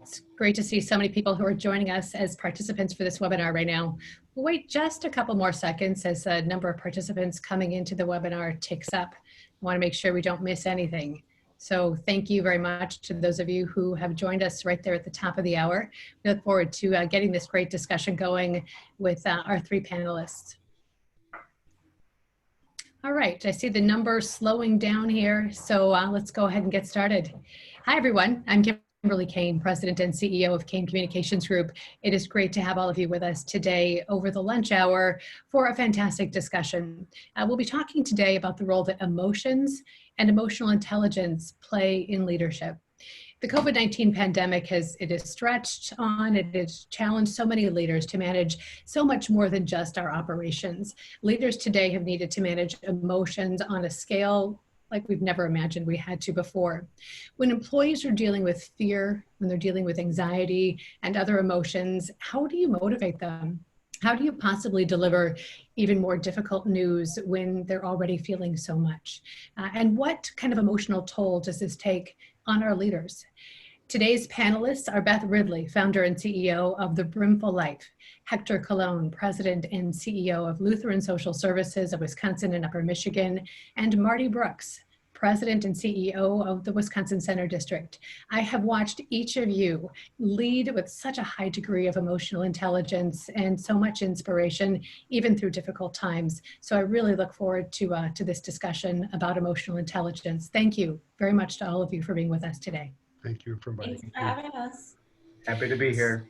It's great to see so many people who are joining us as participants for this webinar right now. We'll wait just a couple more seconds as the number of participants coming into the webinar ticks up. I want to make sure we don't miss anything. So thank you very much to those of you who have joined us right there at the top of the hour. We look forward to getting this great discussion going with our three panelists. All right, I see the number slowing down here, so let's go ahead and get started. Hi everyone, I'm Kimberly Kane, President and CEO of Kane Communications Group. It is great to have all of you with us today over the lunch hour for a fantastic discussion. We'll be talking today about the role that emotions and emotional intelligence play in leadership. The COVID-19 pandemic has stretched on, it has challenged so many leaders to manage so much more than just our operations. Leaders today have needed to manage emotions on a scale like we've never imagined we had to before. When employees are dealing with fear, when they're dealing with anxiety and other emotions, how do you motivate them? How do you possibly deliver even more difficult news when they're already feeling so much? And what kind of emotional toll does this take on our leaders? Today's panelists are Beth Ridley, founder and CEO of the Brimful Life, Héctor Colón, president and CEO of Lutheran Social Services of Wisconsin and Upper Michigan, and Marty Brooks, president and CEO of the Wisconsin Center District. I have watched each of you lead with such a high degree of emotional intelligence and so much inspiration, even through difficult times. So I really look forward to this discussion about emotional intelligence. Thank you very much to all of you for being with us today. Thank you for inviting me. Thanks for having us. Happy to be here.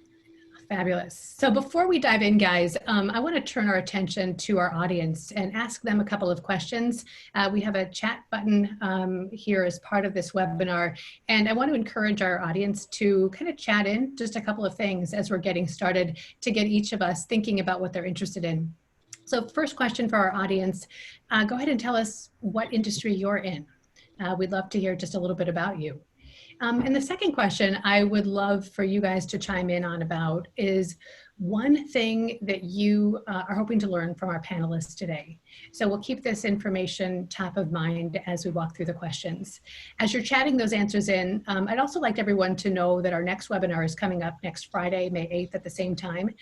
Fabulous. So before we dive in, guys, I want to turn our attention to our audience and ask them a couple of questions. We have a chat button here as part of this webinar, and I want to encourage our audience to kind of chat in just a couple of things as we're getting started to get each of us thinking about what they're interested in. So first question for our audience, go ahead and tell us what industry you're in. We'd love to hear just a little bit about you. And the second question I would love for you guys to chime in on about is one thing that you are hoping to learn from our panelists today. So we'll keep this information top of mind as we walk through the questions. As you're chatting those answers in, I'd also like everyone to know that our next webinar is coming up next Friday, May 8th at the same time.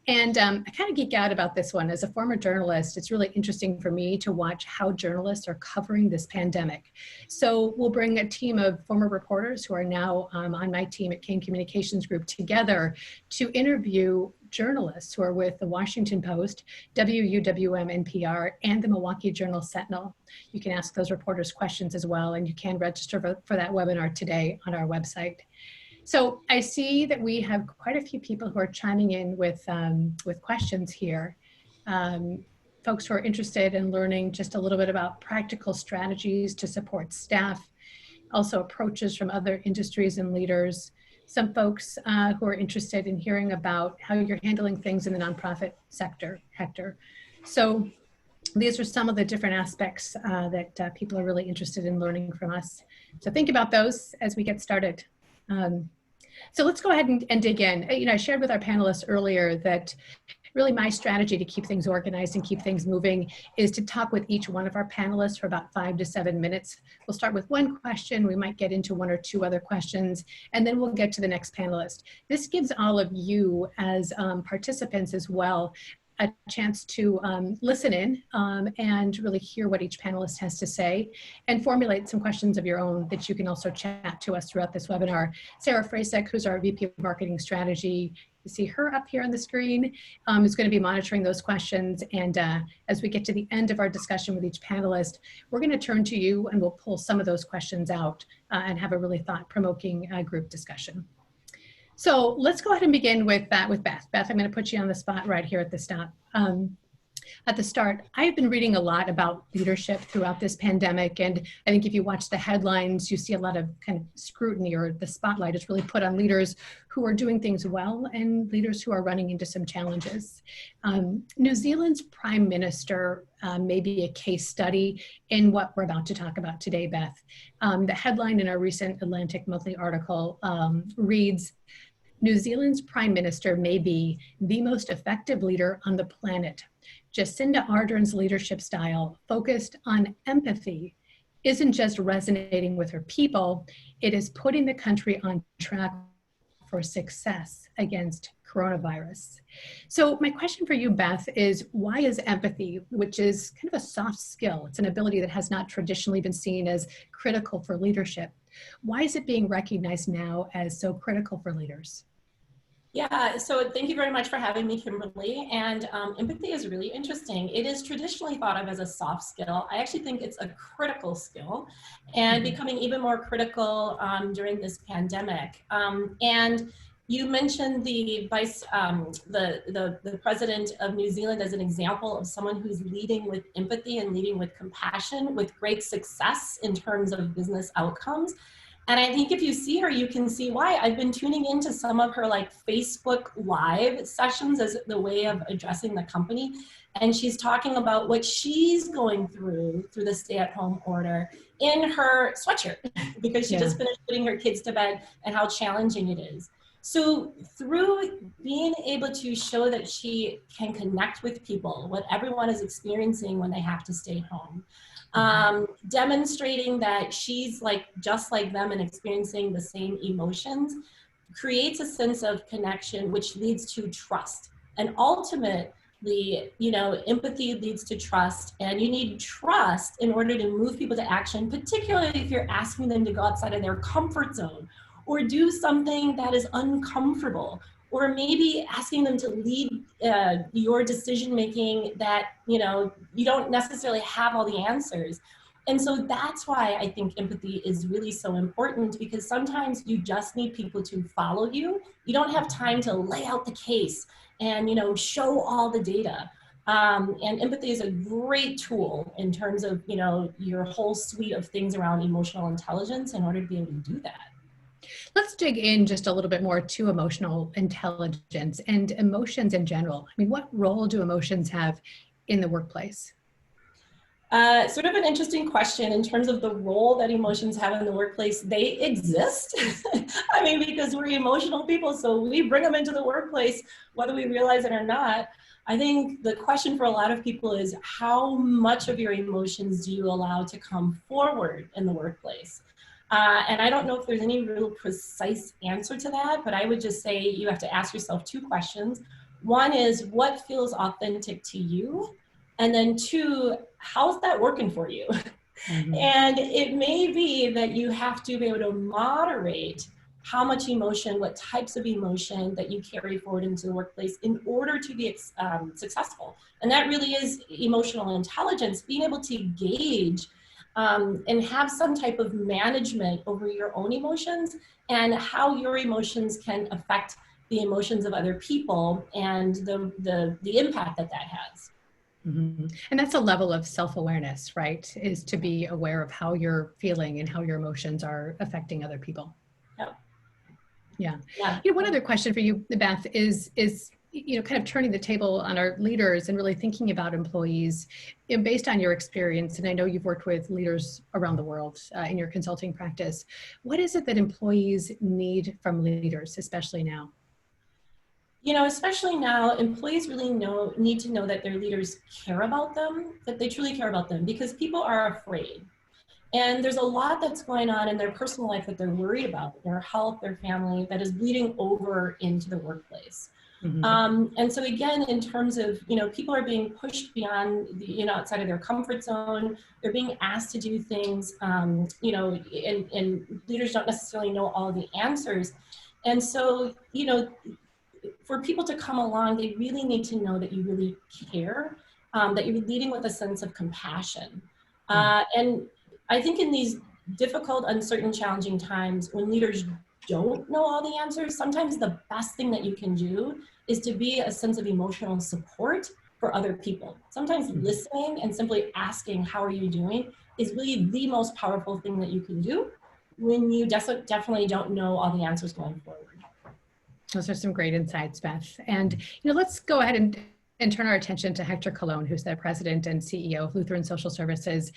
And I kind of geek out about this one. As a former journalist, it's really interesting for me to watch how journalists are covering this pandemic. So we'll bring a team of former reporters who are now on my team at Kane Communications Group together to interview journalists who are with the Washington Post, WUWM NPR, and the Milwaukee Journal Sentinel. You can ask those reporters questions as well, and you can register for that webinar today on our website. So I see that we have quite a few people who are chiming in with questions here. Folks who are interested in learning just a little bit about practical strategies to support staff, also approaches from other industries and leaders. Some folks who are interested in hearing about how you're handling things in the nonprofit sector, Héctor. So these are some of the different aspects that people are really interested in learning from us. So think about those as we get started. So let's go ahead and dig in. You know, I shared with our panelists earlier that really my strategy to keep things organized and keep things moving is to talk with each one of our panelists for about 5 to 7 minutes. We'll start with one question, we might get into 1 or 2 other questions, and then we'll get to the next panelist. This gives all of you as participants as well a chance to listen in and really hear what each panelist has to say and formulate some questions of your own that you can also chat to us throughout this webinar. Sarah Frasek, who's our VP of Marketing Strategy, you see her up here on the screen, is going to be monitoring those questions. And as we get to the end of our discussion with each panelist, we're going to turn to you and we'll pull some of those questions out and have a really thought-provoking group discussion. So let's go ahead and begin with Beth. Beth, I'm going to put you on the spot right here at the start. I've been reading a lot about leadership throughout this pandemic, and I think if you watch the headlines, you see a lot of kind of scrutiny, or the spotlight is really put on leaders who are doing things well and leaders who are running into some challenges. New Zealand's Prime Minister may be a case study in what we're about to talk about today, Beth. The headline in our recent Atlantic Monthly article reads, New Zealand's Prime Minister may be the most effective leader on the planet. Jacinda Ardern's leadership style, focused on empathy, isn't just resonating with her people, it is putting the country on track for success against coronavirus. So my question for you, Beth, is why is empathy, which is kind of a soft skill, it's an ability that has not traditionally been seen as critical for leadership, why is it being recognized now as so critical for leaders? Yeah, so thank you very much for having me, Kimberly. And empathy is really interesting. It is traditionally thought of as a soft skill. I actually think it's a critical skill and becoming even more critical during this pandemic. And you mentioned the president of New Zealand as an example of someone who's leading with empathy and leading with compassion with great success in terms of business outcomes. And I think if you see her, you can see why. I've been tuning into some of her like Facebook Live sessions as the way of addressing the company. And she's talking about what she's going through the stay-at-home order in her sweatshirt because she just finished putting her kids to bed and how challenging it is. So through being able to show that she can connect with people, what everyone is experiencing when they have to stay home, demonstrating that she's like just like them and experiencing the same emotions creates a sense of connection, which leads to trust. And ultimately, you know, empathy leads to trust, and you need trust in order to move people to action, particularly if you're asking them to go outside of their comfort zone or do something that is uncomfortable, or maybe asking them to lead your decision making that, you know, you don't necessarily have all the answers. And so that's why I think empathy is really so important, because sometimes you just need people to follow you. You don't have time to lay out the case and, you know, show all the data. And empathy is a great tool in terms of, you know, your whole suite of things around emotional intelligence in order to be able to do that. Let's dig in just a little bit more to emotional intelligence and emotions in general. I mean, what role do emotions have in the workplace? Sort of an interesting question in terms of the role that emotions have in the workplace. They exist. I mean, because we're emotional people, so we bring them into the workplace, whether we realize it or not. I think the question for a lot of people is, how much of your emotions do you allow to come forward in the workplace? And I don't know if there's any real precise answer to that, but I would just say you have to ask yourself two questions. One is, what feels authentic to you? And then two, how's that working for you? And it may be that you have to be able to moderate how much emotion, what types of emotion that you carry forward into the workplace in order to be successful. And that really is emotional intelligence, being able to gauge and have some type of management over your own emotions and how your emotions can affect the emotions of other people and the impact that that has. And that's a level of self-awareness, right? Is to be aware of how you're feeling and how your emotions are affecting other people. Yeah. You know, one other question for you, Beth, is you know, kind of turning the table on our leaders and really thinking about employees, you know, based on your experience, and I know you've worked with leaders around the world in your consulting practice. What is it that employees need from leaders, especially now? You know, especially now, employees really need to know that their leaders care about them, that they truly care about them, because people are afraid. And there's a lot that's going on in their personal life that they're worried about, their health, their family, that is bleeding over into the workplace. And so again, in terms of, you know, people are being pushed beyond, you know, outside of their comfort zone. They're being asked to do things, you know, and leaders don't necessarily know all the answers. And so, you know, for people to come along, they really need to know that you really care, that you're leading with a sense of compassion. And I think in these difficult, uncertain, challenging times, when leaders don't know all the answers, sometimes the best thing that you can do is to be a sense of emotional support for other people. Sometimes listening and simply asking, how are you doing, is really the most powerful thing that you can do when you definitely don't know all the answers going forward. Those are some great insights, Beth. And, you know, let's go ahead and turn our attention to Héctor Colón, who's the president and CEO of Lutheran Social Services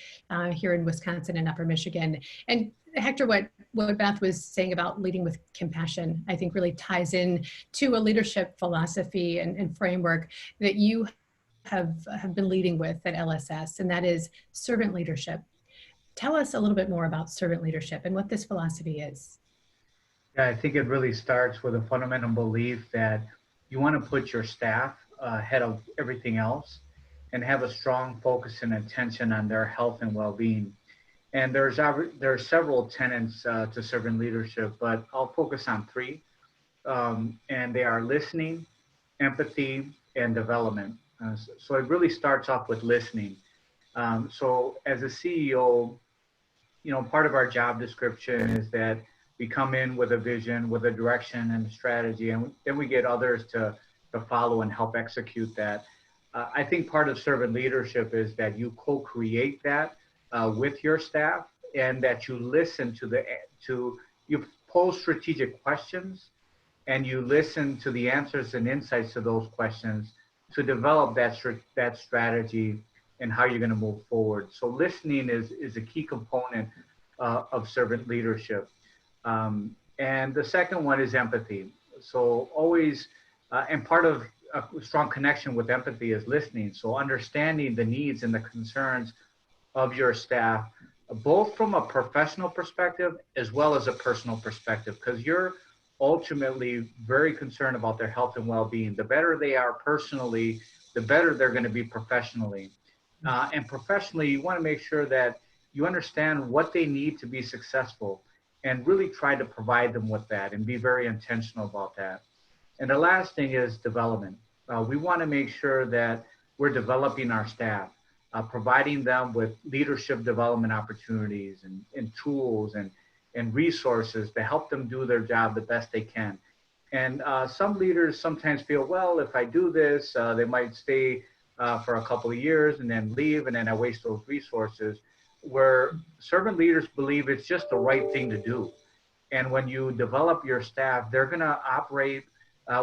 here in Wisconsin and Upper Michigan. And Héctor, what Beth was saying about leading with compassion, I think really ties in to a leadership philosophy and framework that you have been leading with at LSS, and that is servant leadership. Tell us a little bit more about servant leadership and what this philosophy is. Yeah, I think it really starts with a fundamental belief that you want to put your staff ahead of everything else and have a strong focus and attention on their health and well-being. And there are several tenets to servant leadership, but I'll focus on three, and they are listening, empathy, and development. So it really starts off with listening. So as a CEO, part of our job description is that we come in with a vision, with a direction and a strategy, and then we get others to follow and help execute that. I think part of servant leadership is that you co-create that with your staff, and that you listen you pose strategic questions, and you listen to the answers and insights to those questions to develop that strategy and how you're going to move forward. So listening is a key component of servant leadership. And the second one is empathy. So always, and part of a strong connection with empathy is listening. So understanding the needs and the concerns of your staff, both from a professional perspective as well as a personal perspective, because you're ultimately very concerned about their health and well-being. The better they are personally, the better they're going to be professionally. And professionally, you want to make sure that you understand what they need to be successful and really try to provide them with that and be very intentional about that. And the last thing is development. We want to make sure that we're developing our staff, providing them with leadership development opportunities and tools and resources to help them do their job the best they can. And some leaders sometimes feel, well, if I do this, they might stay for a couple of years and then leave, and then I waste those resources, where servant leaders believe it's just the right thing to do. And when you develop your staff, they're going to operate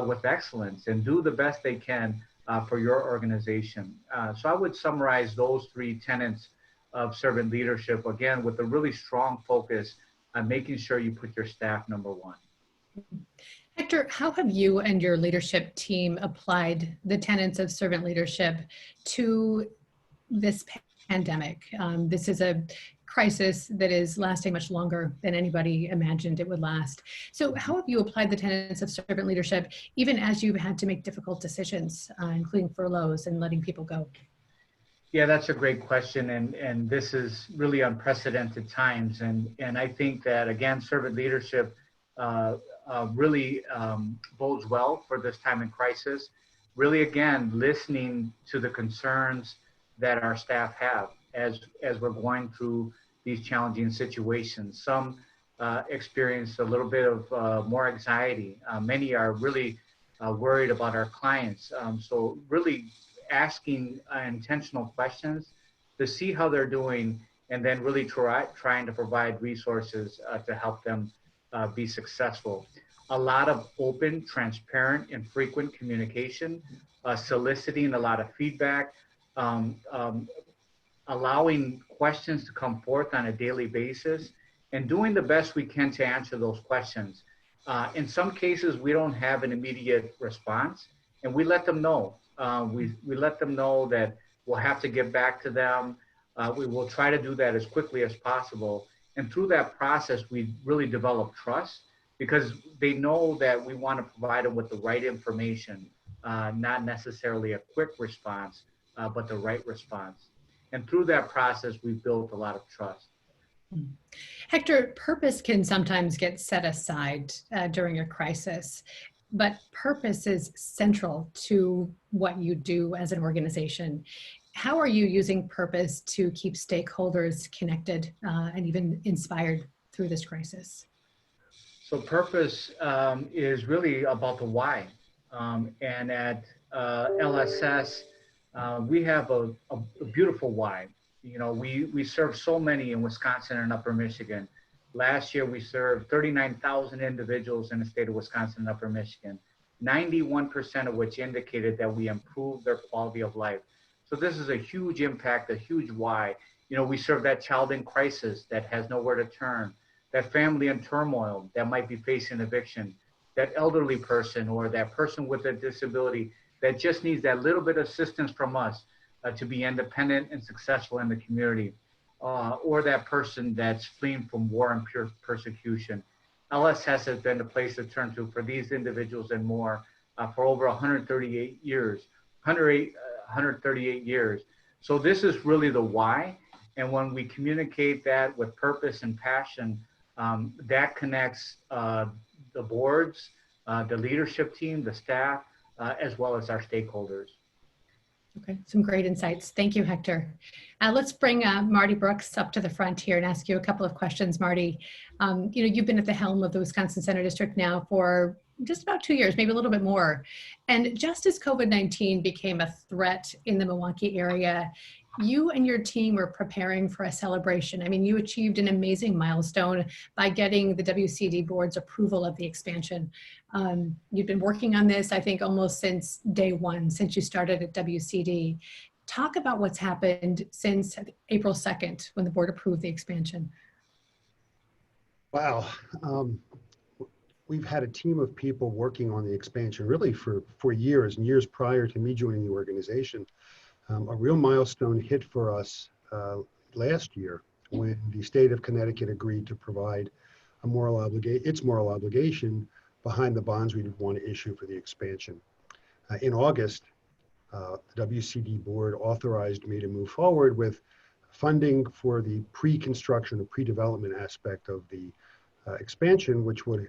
with excellence and do the best they can for your organization. So I would summarize those three tenets of servant leadership, again, with a really strong focus on making sure you put your staff number one. Hector, how have you and your leadership team applied the tenets of servant leadership to this pandemic? This is a crisis that is lasting much longer than anybody imagined it would last. So how have you applied the tenets of servant leadership, even as you've had to make difficult decisions, including furloughs and letting people go? Yeah, that's a great question. And this is really unprecedented times. And I think that, again, servant leadership really bodes well for this time in crisis. Really, again, listening to the concerns that our staff have as we're going through these challenging situations. Some experience a little bit of more anxiety. Many are really worried about our clients. So really asking intentional questions to see how they're doing, and then really trying to provide resources to help them be successful. A lot of open, transparent, and frequent communication, soliciting a lot of feedback, allowing questions to come forth on a daily basis, and doing the best we can to answer those questions. In some cases, we don't have an immediate response, and we let them know. We let them know that we'll have to get back to them. We will try to do that as quickly as possible. And through that process, we really develop trust, because they know that we want to provide them with the right information, not necessarily a quick response, but the right response. And through that process, we've built a lot of trust. Hector, purpose can sometimes get set aside during a crisis, but purpose is central to what you do as an organization. How are you using purpose to keep stakeholders connected and even inspired through this crisis? So purpose is really about the why. And at LSS, we have a beautiful why. You know, we serve so many in Wisconsin and Upper Michigan. Last year, we served 39,000 individuals in the state of Wisconsin and Upper Michigan, 91% of which indicated that we improved their quality of life. So this is a huge impact, a huge why. You know, we serve that child in crisis that has nowhere to turn, that family in turmoil that might be facing eviction, that elderly person or that person with a disability that just needs that little bit of assistance from us to be independent and successful in the community, or that person that's fleeing from war and persecution. LSS has been the place to turn to for these individuals and more for over 138 years. 138 years. So this is really the why. And when we communicate that with purpose and passion, that connects the boards, the leadership team, the staff, as well as our stakeholders. Okay, some great insights. Thank you, Hector. Let's bring Marty Brooks up to the front here and ask you a couple of questions, Marty. You've been at the helm of the Wisconsin Center District now for just about 2 years, maybe a little bit more. And just as COVID-19 became a threat in the Milwaukee area, you and your team were preparing for a celebration. I mean, you achieved an amazing milestone by getting the WCD board's approval of the expansion. You've been working on this, I think, almost since day one, since you started at WCD. Talk about what's happened since April 2nd, when the board approved the expansion. Wow. We've had a team of people working on the expansion really for years and years prior to me joining the organization. A real milestone hit for us last year when the state of Connecticut agreed to provide its moral obligation behind the bonds we would want to issue for the expansion. In August, the WCD board authorized me to move forward with funding for the pre-construction or pre-development aspect of the expansion, which would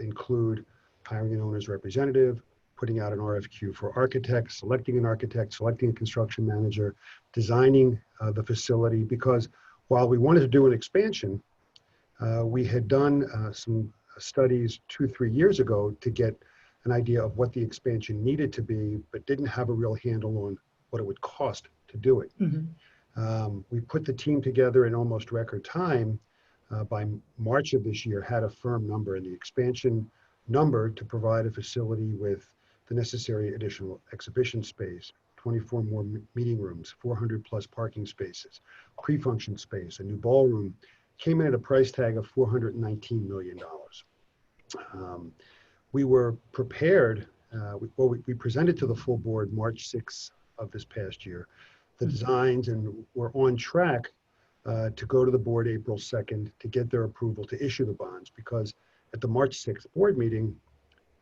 include hiring an owner's representative, putting out an RFQ for architects, selecting an architect, selecting a construction manager, designing the facility, because while we wanted to do an expansion, we had done some studies 2-3 years ago to get an idea of what the expansion needed to be, but didn't have a real handle on what it would cost to do it. Mm-hmm. We put the team together in almost record time. By March of this year, had a firm number in the expansion number to provide a facility with the necessary additional exhibition space, 24 more meeting rooms, 400 plus parking spaces, pre-function space, a new ballroom, came in at a price tag of $419 million. We were prepared, we presented to the full board March 6th of this past year, the designs, and we're on track to go to the board April 2nd to get their approval to issue the bonds, because at the March 6th board meeting,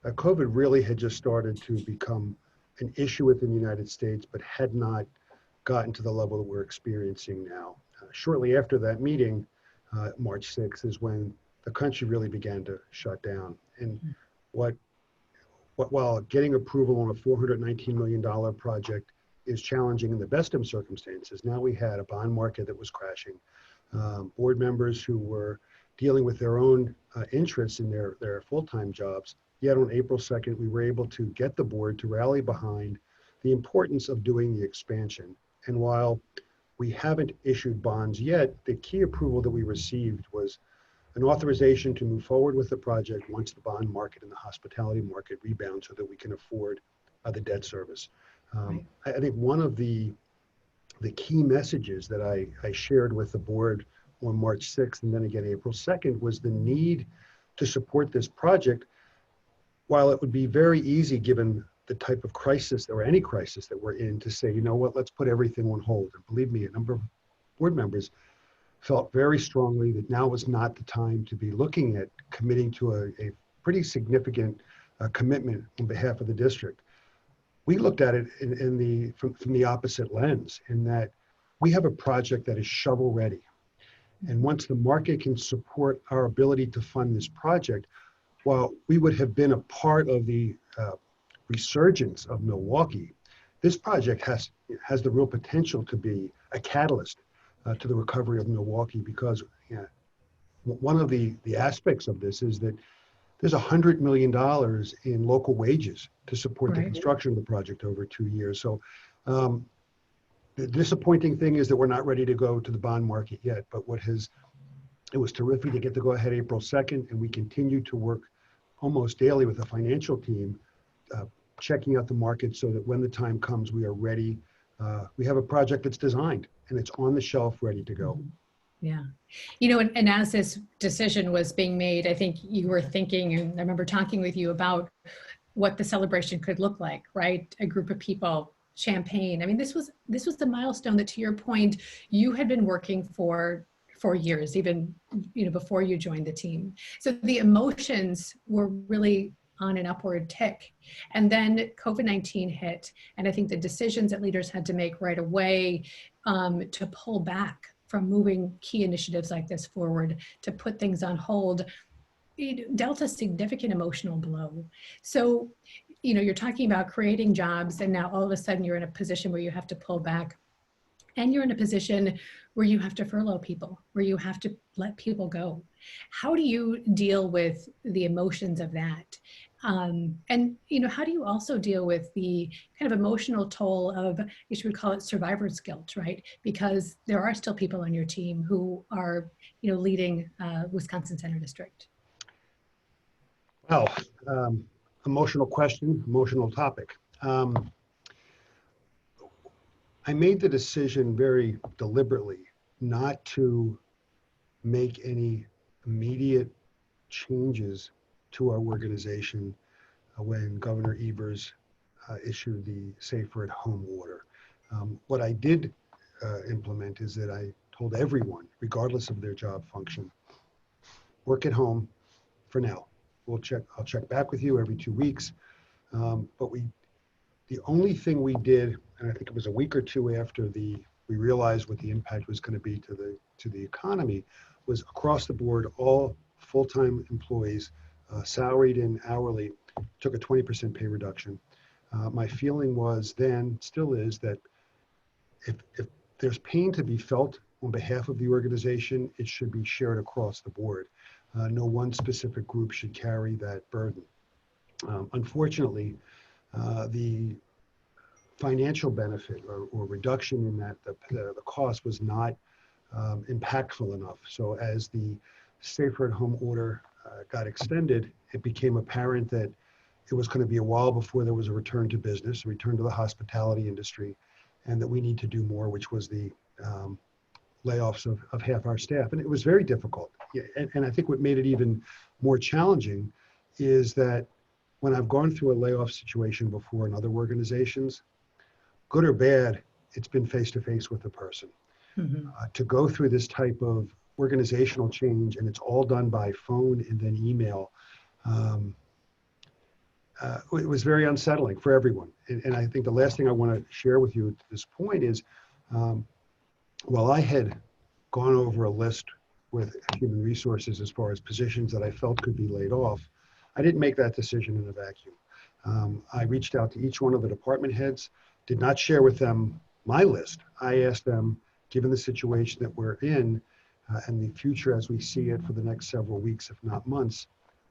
COVID really had just started to become an issue within the United States, but had not gotten to the level that we're experiencing now. Shortly after that meeting, March 6th, is when the country really began to shut down. And while getting approval on a $419 million project is challenging in the best of circumstances, now we had a bond market that was crashing, board members who were dealing with their own interests in their full-time jobs. Yet on April 2nd, we were able to get the board to rally behind the importance of doing the expansion. And while we haven't issued bonds yet, the key approval that we received was an authorization to move forward with the project once the bond market and the hospitality market rebound so that we can afford the debt service. Right. I think one of the key messages that I shared with the board on March 6th and then again April 2nd was the need to support this project. While it would be very easy, given the type of crisis or any crisis that we're in, to say, you know what, let's put everything on hold. And believe me, a number of board members felt very strongly that now was not the time to be looking at committing to a pretty significant commitment on behalf of the district. We looked at it from the opposite lens, in that we have a project that is shovel ready. And once the market can support our ability to fund this project, while we would have been a part of the resurgence of Milwaukee, this project has the real potential to be a catalyst to the recovery of Milwaukee, because one of the aspects of this is that there's $100 million in local wages to support the construction of the project over 2 years. So the disappointing thing is that we're not ready to go to the bond market yet, but it was terrific to get to go ahead April 2nd, and we continue to work almost daily with the financial team, checking out the market so that when the time comes, we are ready. We have a project that's designed and it's on the shelf ready to go. Yeah. And as this decision was being made, I think you were thinking, and I remember talking with you about what the celebration could look like, right? A group of people, champagne. I mean, this was the milestone that, to your point, you had been working for for years, even before you joined the team. So the emotions were really on an upward tick. And then COVID-19 hit. And I think the decisions that leaders had to make right away to pull back from moving key initiatives like this forward, to put things on hold, it dealt a significant emotional blow. So, you're talking about creating jobs, and now all of a sudden you're in a position where you have to pull back. And you're in a position where you have to furlough people, where you have to let people go. How do you deal with the emotions of that? And how do you also deal with the kind of emotional toll of, you should call it survivor's guilt, right? Because there are still people on your team who are, leading Wisconsin Center District. Well, emotional question, emotional topic. I made the decision very deliberately not to make any immediate changes to our organization when Governor Evers issued the Safer at Home order. What I did implement is that I told everyone, regardless of their job function, work at home for now. I'll check back with you every 2 weeks. But the only thing we did, and I think it was a week or two after we realized what the impact was going to be to the economy, was across the board, all full-time employees, salaried and hourly, took a 20% pay reduction. My feeling was then, still is, that if there's pain to be felt on behalf of the organization, it should be shared across the board. No one specific group should carry that burden. Unfortunately, the financial benefit or reduction in that, the cost was not impactful enough. So as the Safer at Home order got extended, it became apparent that it was going to be a while before there was a return to business, a return to the hospitality industry, and that we need to do more, which was the layoffs of half our staff. And it was very difficult. And I think what made it even more challenging is that when I've gone through a layoff situation before in other organizations, good or bad, it's been face-to-face with the person. Mm-hmm. To go through this type of organizational change, and it's all done by phone and then email, it was very unsettling for everyone. And I think the last thing I want to share with you at this point is, while I had gone over a list with human resources as far as positions that I felt could be laid off, I didn't make that decision in a vacuum. I reached out to each one of the department heads, did not share with them my list. I asked them, given the situation that we're in and the future as we see it for the next several weeks, if not months,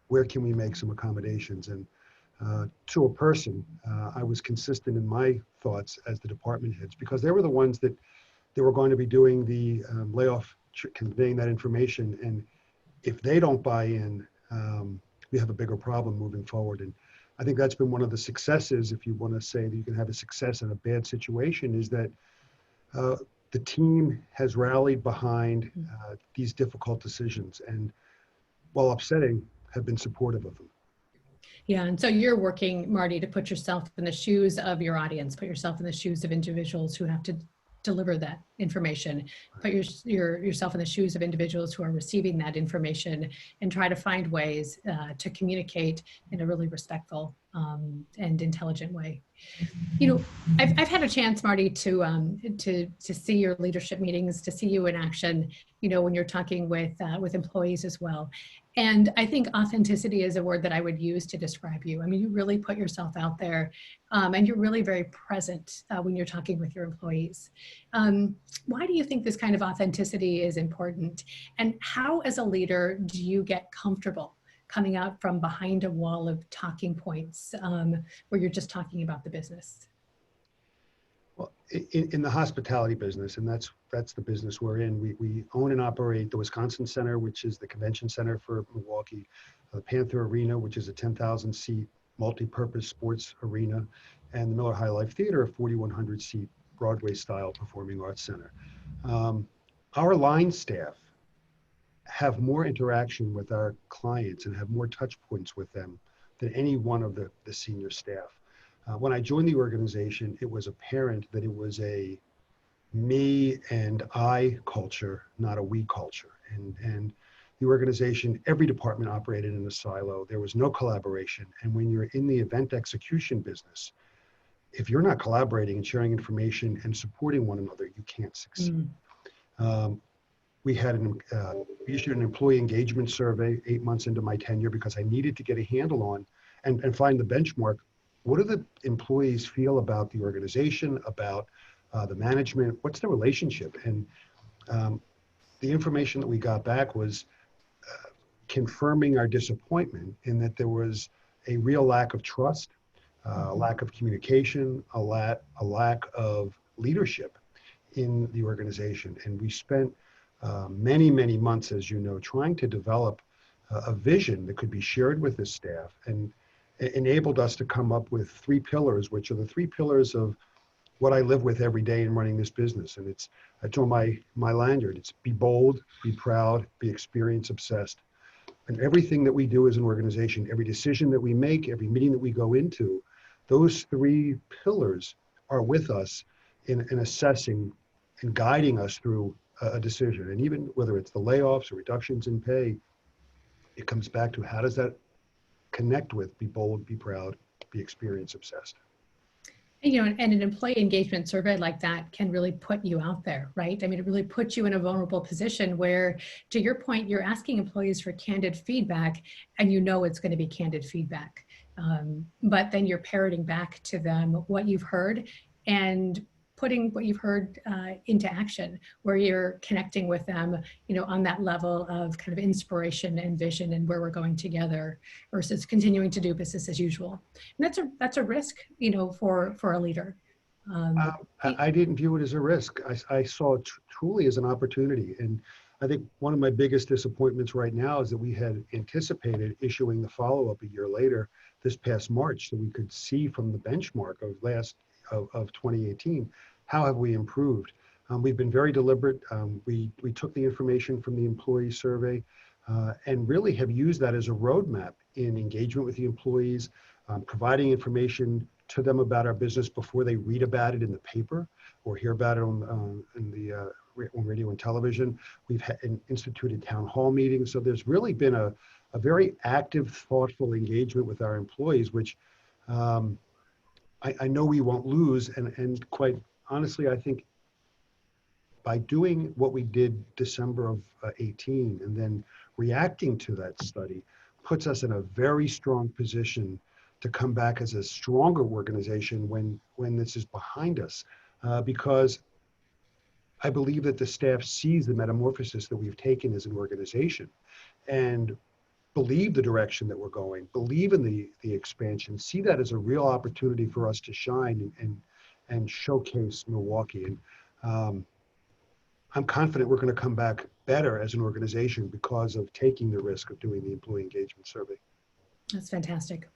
where can we make some accommodations? And to a person, I was consistent in my thoughts as the department heads, because they were the ones that they were going to be doing the layoff, conveying that information. And if they don't buy in, we have a bigger problem moving forward. And I think that's been one of the successes, if you want to say that you can have a success in a bad situation, is that the team has rallied behind these difficult decisions, and while upsetting, have been supportive of them. Yeah, and so you're working, Marty, to put yourself in the shoes of your audience, put yourself in the shoes of individuals who have to deliver that information, put yourself in the shoes of individuals who are receiving that information, and try to find ways to communicate in a really respectful and intelligent way. I've had a chance, Marty, to see your leadership meetings, to see you in action, when you're talking with employees as well. And I think authenticity is a word that I would use to describe you. I mean, you really put yourself out there, and you're really very present when you're talking with your employees. Why do you think this kind of authenticity is important? And how, as a leader, do you get comfortable coming out from behind a wall of talking points where you're just talking about the business? Well, in the hospitality business, and that's the business we're in, we own and operate the Wisconsin Center, which is the convention center for Milwaukee, the Panther Arena, which is a 10,000 seat multi-purpose sports arena, and the Miller High Life Theater, a 4,100 seat Broadway style performing arts center. Our line staff have more interaction with our clients and have more touch points with them than any one of the senior staff. When I joined the organization, it was apparent that it was a me and I culture, not a we culture. And the organization, every department operated in a silo. There was no collaboration. And when you're in the event execution business, if you're not collaborating and sharing information and supporting one another, you can't succeed. We issued an employee engagement survey 8 months into my tenure because I needed to get a handle on and find the benchmark. What do the employees feel about the organization, about the management? What's the relationship? And the information that we got back was confirming our disappointment in that there was a real lack of trust, a lack of communication, a lack of leadership in the organization. And we spent many, many months, as you know, trying to develop a vision that could be shared with the staff, and enabled us to come up with 3 pillars, which are the 3 pillars of what I live with every day in running this business. And it's on my lanyard. It's be bold, be proud, be experience obsessed. And everything that we do as an organization, every decision that we make, every meeting that we go into, those 3 pillars are with us in assessing and guiding us through a decision. And even whether it's the layoffs or reductions in pay, it comes back to how does that connect with be bold, be proud, be experience obsessed. You know, and an employee engagement survey like that can really put you out there, right? I mean, it really puts you in a vulnerable position where, to your point, you're asking employees for candid feedback, and you know it's going to be candid feedback. But then you're parroting back to them what you've heard and putting what you've heard into action, where you're connecting with them, you know, on that level of kind of inspiration and vision and where we're going together, versus continuing to do business as usual. And that's a risk, you know, for a leader. I didn't view it as a risk. I saw it truly as an opportunity. And I think one of my biggest disappointments right now is that we had anticipated issuing the follow-up a year later, this past March, so we could see from the benchmark of 2018, how have we improved? We've been very deliberate. We took the information from the employee survey and really have used that as a roadmap in engagement with the employees, providing information to them about our business before they read about it in the paper or hear about it on radio and television. We've instituted town hall meetings. So there's really been a very active, thoughtful engagement with our employees, which I know we won't lose. And quite honestly, I think by doing what we did December of 18 and then reacting to that study puts us in a very strong position to come back as a stronger organization when this is behind us, because I believe that the staff sees the metamorphosis that we've taken as an organization and believe the direction that we're going, believe in the expansion, see that as a real opportunity for us to shine and showcase Milwaukee. And I'm confident we're going to come back better as an organization because of taking the risk of doing the employee engagement survey. That's fantastic.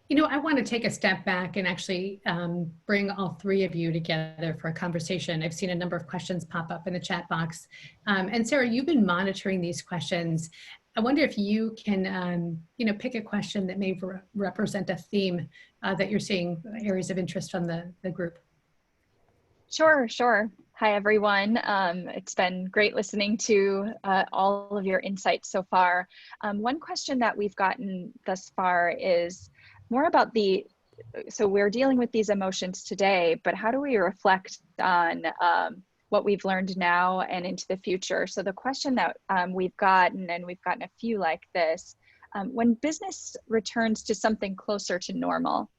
You know, I want to take a step back and actually bring all 3 of you together for a conversation. I've seen a number of questions pop up in the chat box. And Sarah, you've been monitoring these questions. I wonder if you can, you know, pick a question that may represent a theme that you're seeing, areas of interest from the group. Sure. Hi, everyone. It's been great listening to all of your insights so far. One question that we've gotten thus far is more about so we're dealing with these emotions today, but how do we reflect on what we've learned now and into the future? So the question that we've gotten, and we've gotten a few like this, when business returns to something closer to normal,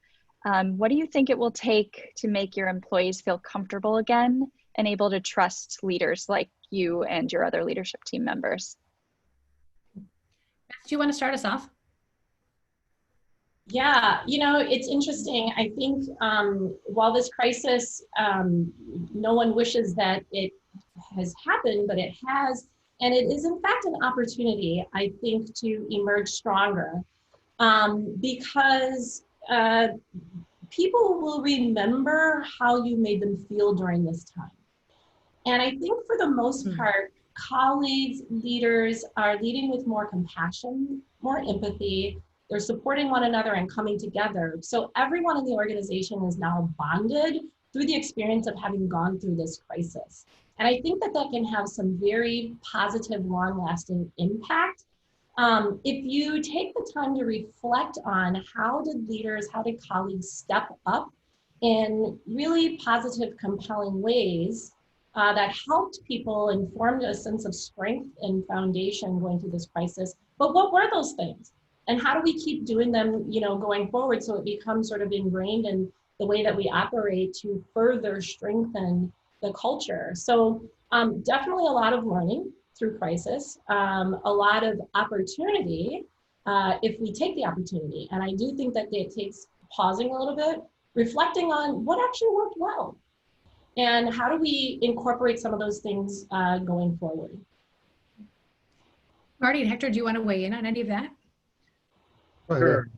what do you think it will take to make your employees feel comfortable again and able to trust leaders like you and your other leadership team members? Beth, do you want to start us off? Yeah, you know, it's interesting. I think while this crisis, no one wishes that it has happened, but it has. And it is, in fact, an opportunity, I think, to emerge stronger because people will remember how you made them feel during this time. And I think for the most part, colleagues, leaders are leading with more compassion, more empathy. They're supporting one another and coming together. So everyone in the organization is now bonded through the experience of having gone through this crisis. And I think that that can have some very positive, long-lasting impact. If you take the time to reflect on how did leaders, how did colleagues step up in really positive, compelling ways that helped people and formed a sense of strength and foundation going through this crisis. But what were those things? And how do we keep doing them, going forward so it becomes sort of ingrained in the way that we operate to further strengthen the culture? So definitely a lot of learning through crisis, a lot of opportunity if we take the opportunity. And I do think that it takes pausing a little bit, reflecting on what actually worked well, and how do we incorporate some of those things going forward. Marty and Hector, do you want to weigh in on any of that? Sure.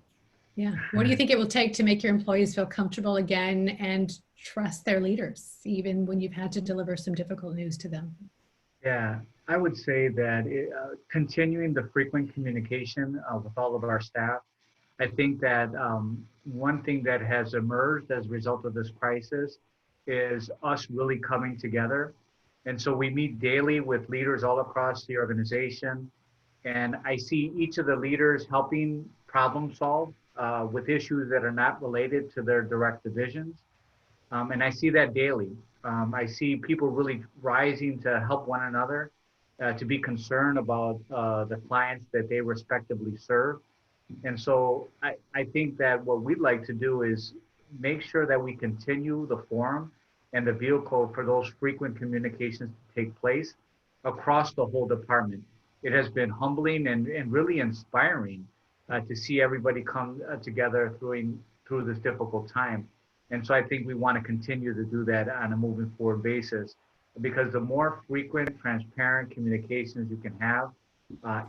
Yeah. What do you think it will take to make your employees feel comfortable again and trust their leaders, even when you've had to deliver some difficult news to them? Yeah, I would say that continuing the frequent communication with all of our staff. I think that one thing that has emerged as a result of this crisis is us really coming together. And so we meet daily with leaders all across the organization. And I see each of the leaders helping problem solve with issues that are not related to their direct divisions. And I see that daily. I see people really rising to help one another, to be concerned about the clients that they respectively serve. And so I think that what we'd like to do is make sure that we continue the forum and the vehicle for those frequent communications to take place across the whole department. It has been humbling and really inspiring to see everybody come together through this difficult time. And so I think we want to continue to do that on a moving forward basis, because the more frequent, transparent communications you can have,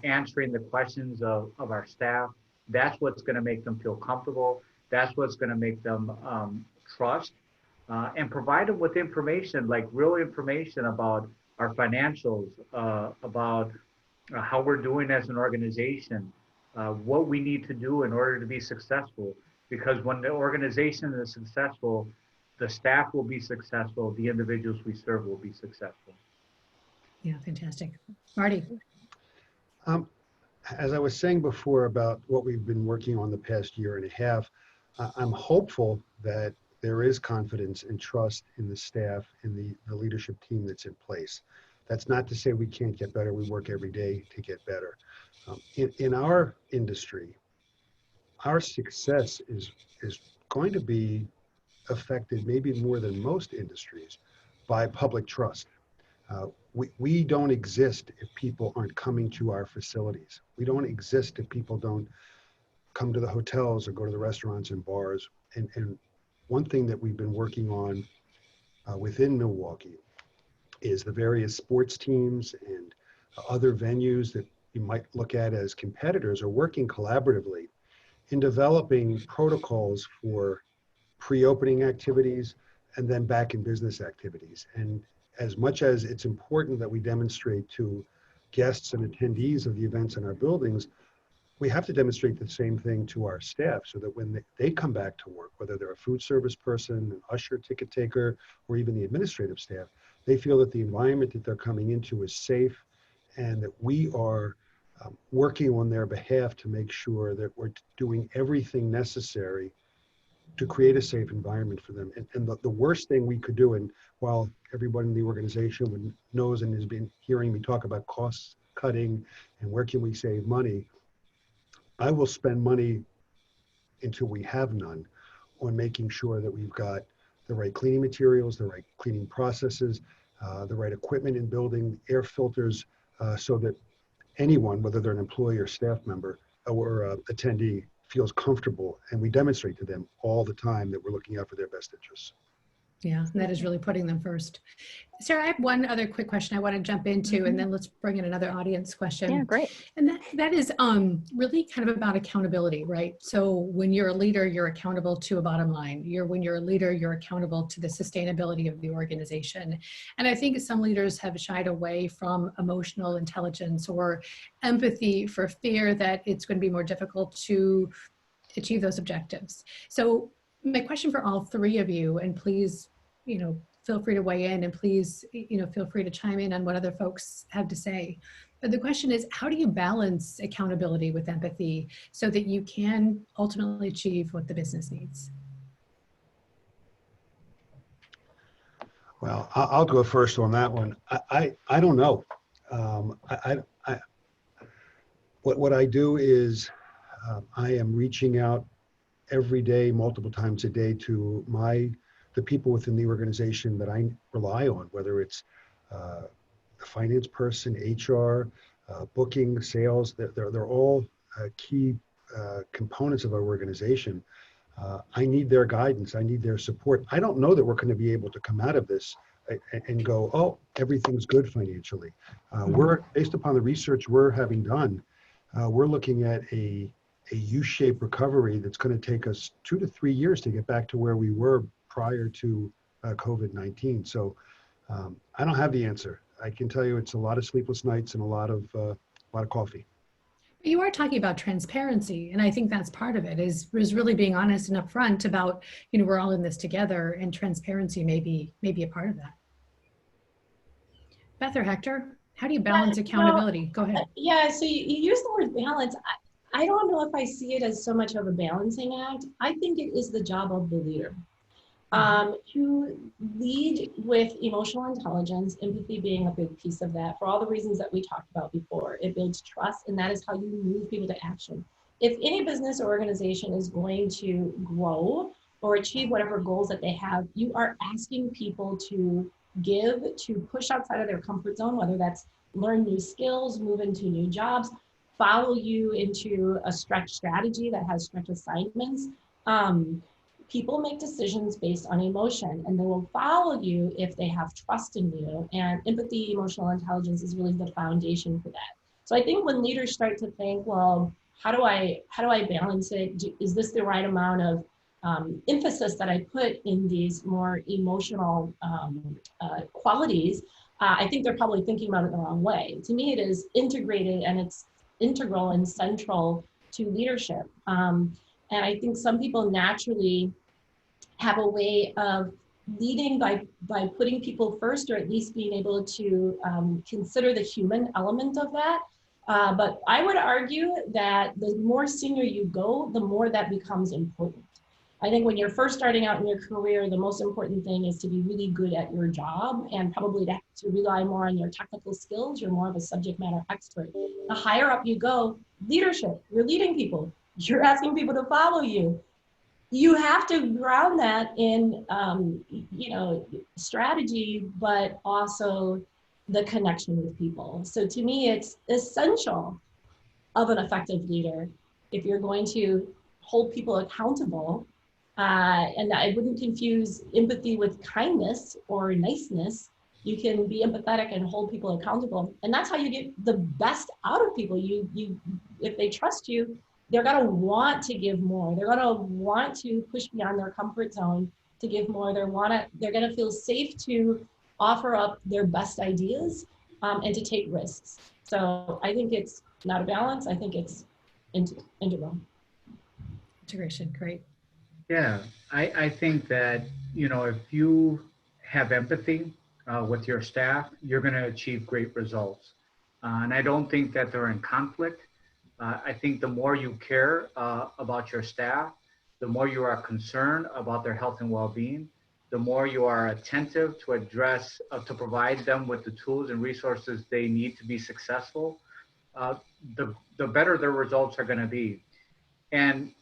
answering the questions of our staff, that's what's going to make them feel comfortable. That's what's going to make them trust and provide them with information, like real information about our financials, about how we're doing as an organization, what we need to do in order to be successful. Because when the organization is successful, the staff will be successful, the individuals we serve will be successful. Yeah, fantastic. Marty. As I was saying before about what we've been working on the past year and a half, I'm hopeful that there is confidence and trust in the staff, in the leadership team that's in place. That's not to say we can't get better. We work every day to get better. In our industry, our success is going to be affected, maybe more than most industries, by public trust. We don't exist if people aren't coming to our facilities. We don't exist if people don't come to the hotels or go to the restaurants and bars. And one thing that we've been working on within Milwaukee is the various sports teams and other venues that you might look at as competitors are working collaboratively in developing protocols for pre-opening activities and then back in business activities. And as much as it's important that we demonstrate to guests and attendees of the events in our buildings, we have to demonstrate the same thing to our staff so that when they come back to work, whether they're a food service person, an usher, ticket taker, or even the administrative staff, they feel that the environment that they're coming into is safe and that we are working on their behalf to make sure that we're doing everything necessary to create a safe environment for them. And the worst thing we could do, and while everyone in the organization knows and has been hearing me talk about cost cutting and where can we save money, I will spend money until we have none on making sure that we've got the right cleaning materials, the right cleaning processes, the right equipment in building, air filters, so that anyone, whether they're an employee or staff member or attendee, feels comfortable, and we demonstrate to them all the time that we're looking out for their best interests. Yeah, that is really putting them first. Sarah, I have one other quick question I want to jump into, and then let's bring in another audience question. Yeah, great. And that is really kind of about accountability, right? So when you're a leader, you're accountable to a bottom line. When you're a leader, you're accountable to the sustainability of the organization. And I think some leaders have shied away from emotional intelligence or empathy for fear that it's going to be more difficult to achieve those objectives. So my question for all three of you, and please feel free to weigh in, and please, feel free to chime in on what other folks have to say. But the question is, how do you balance accountability with empathy so that you can ultimately achieve what the business needs? Well, I'll go first on that one. I don't know. What I do is I am reaching out every day, multiple times a day, to the people within the organization that I rely on, whether it's a finance person, HR, booking, sales. They're all key components of our organization. I need their guidance. I need their support. I don't know that we're going to be able to come out of this and go, oh, everything's good financially. We're, based upon the research we're having done, we're looking at a U-shaped recovery that's going to take us 2 to 3 years to get back to where we were prior to COVID-19. So I don't have the answer. I can tell you it's a lot of sleepless nights and a lot of coffee. You are talking about transparency, and I think that's part of it, is really being honest and upfront about, we're all in this together, and transparency may be a part of that. Beth or Hector, how do you balance accountability? Go ahead. Yeah, so you use the word balance. I don't know if I see it as so much of a balancing act. I think it is the job of the leader. To lead with emotional intelligence, empathy being a big piece of that, for all the reasons that we talked about before. It builds trust, and that is how you move people to action. If any business or organization is going to grow or achieve whatever goals that they have, you are asking people to give, to push outside of their comfort zone, whether that's learn new skills, move into new jobs, follow you into a stretch strategy that has stretch assignments. People make decisions based on emotion, and they will follow you if they have trust in you. And empathy, emotional intelligence is really the foundation for that. So I think when leaders start to think, well, how do I balance it? Is this the right amount of emphasis that I put in these more emotional qualities? I think they're probably thinking about it the wrong way. To me, it is integrated, and it's integral and central to leadership. And I think some people naturally have a way of leading by putting people first, or at least being able to consider the human element of that. But I would argue that the more senior you go, the more that becomes important. I think when you're first starting out in your career, the most important thing is to be really good at your job, and probably to rely more on your technical skills. You're more of a subject matter expert. The higher up you go, leadership, you're leading people. You're asking people to follow you. You have to ground that in, strategy, but also the connection with people. So to me, it's essential of an effective leader if you're going to hold people accountable. And I wouldn't confuse empathy with kindness or niceness. You can be empathetic and hold people accountable, and that's how you get the best out of people. If they trust you, they're gonna want to give more. They're gonna want to push beyond their comfort zone to give more. They're gonna feel safe to offer up their best ideas and to take risks. So I think it's not a balance. I think it's integral. Integration, great. Yeah, I think that, if you have empathy with your staff, you're going to achieve great results. And I don't think that they're in conflict. I think the more you care about your staff, the more you are concerned about their health and well-being, the more you are attentive to address, to provide them with the tools and resources they need to be successful, the better their results are going to be. And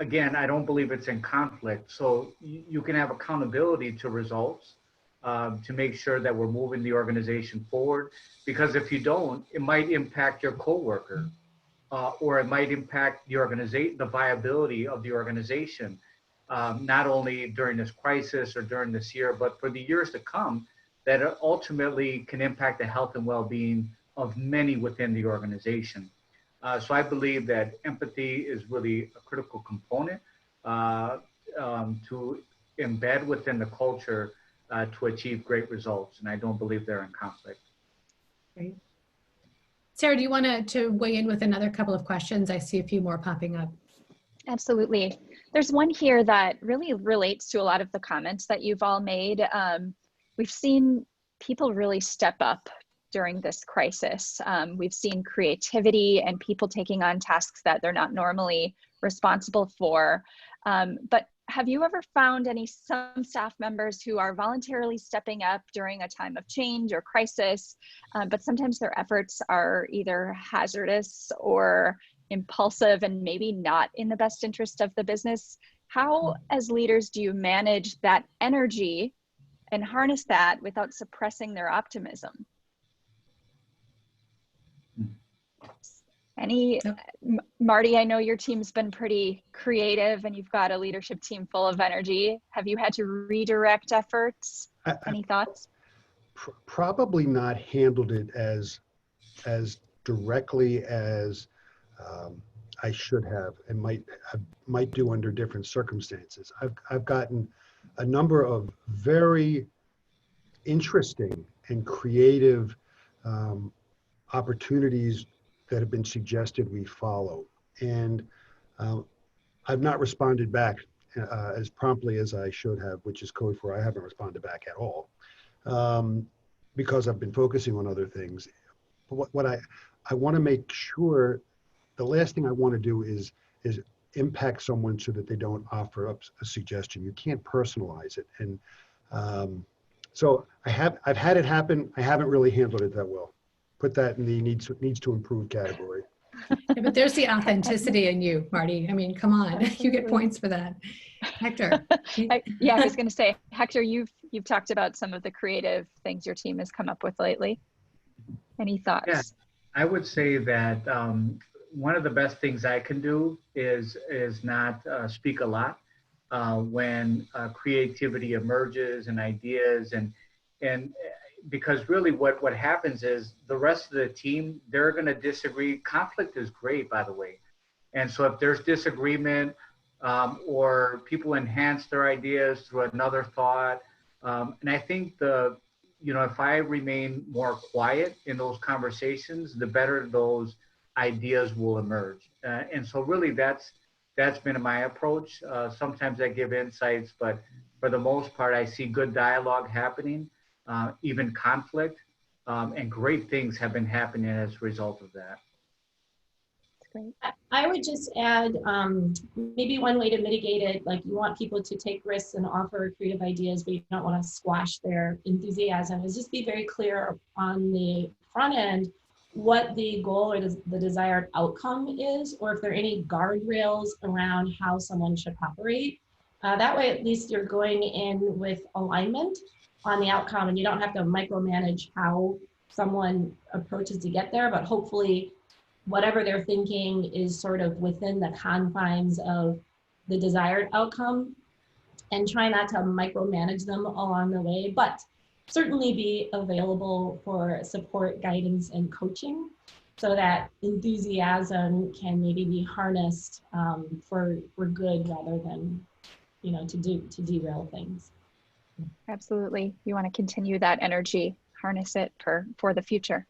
again, I don't believe it's in conflict. So you can have accountability to results to make sure that we're moving the organization forward. Because if you don't, it might impact your coworker, or it might impact the organization, the viability of the organization, not only during this crisis or during this year, but for the years to come, that ultimately can impact the health and well-being of many within the organization. So I believe that empathy is really a critical component to embed within the culture to achieve great results. And I don't believe they're in conflict. Great. Sarah, do you want to weigh in with another couple of questions? I see a few more popping up. Absolutely. There's one here that really relates to a lot of the comments that you've all made. We've seen people really step up during this crisis. We've seen creativity and people taking on tasks that they're not normally responsible for. But have you ever found some staff members who are voluntarily stepping up during a time of change or crisis, but sometimes their efforts are either hazardous or impulsive and maybe not in the best interest of the business? How, as leaders, do you manage that energy and harness that without suppressing their optimism? Marty, I know your team's been pretty creative and you've got a leadership team full of energy. Have you had to redirect efforts? Any thoughts? Probably not handled it as directly as I should have and might do under different circumstances. I've gotten a number of very interesting and creative opportunities that have been suggested we follow. And I've not responded back as promptly as I should have, which is code for I haven't responded back at all, because I've been focusing on other things. But what I want to make sure, the last thing I want to do is impact someone so that they don't offer up a suggestion. You can't personalize it. And so I've had it happen. I haven't really handled it that well. Put that in the needs to improve category. Yeah, but there's the authenticity in you, Marty. I mean, come on, you get points for that. Hector. Yeah, I was going to say, Hector, you've talked about some of the creative things your team has come up with lately. Any thoughts? Yeah, I would say that one of the best things I can do is not speak a lot when creativity emerges and ideas and because really what happens is the rest of the team, they're going to disagree. Conflict is great, by the way. And so if there's disagreement or people enhance their ideas through another thought, and I think if I remain more quiet in those conversations, the better those ideas will emerge. And so really that's been my approach. Sometimes I give insights, but for the most part, I see good dialogue happening. Even conflict, and great things have been happening as a result of that. I would just add, maybe one way to mitigate it, like you want people to take risks and offer creative ideas, but you don't want to squash their enthusiasm, is just be very clear on the front end what the goal or the desired outcome is, or if there are any guardrails around how someone should operate. That way, at least you're going in with alignment on the outcome, and you don't have to micromanage how someone approaches to get there, but hopefully whatever they're thinking is sort of within the confines of the desired outcome, and try not to micromanage them along the way, but certainly be available for support, guidance, and coaching so that enthusiasm can maybe be harnessed for good rather than, to derail things. Absolutely. You want to continue that energy, harness it for the future.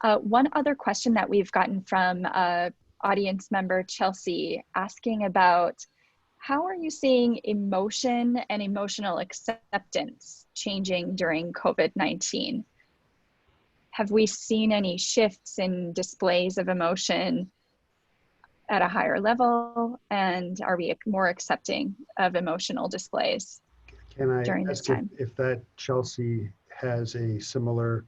One other question that we've gotten from audience member Chelsea, asking about how are you seeing emotion and emotional acceptance changing during COVID-19? Have we seen any shifts in displays of emotion at a higher level? And are we more accepting of emotional displays? Can I during this ask time? if that Chelsea has a similar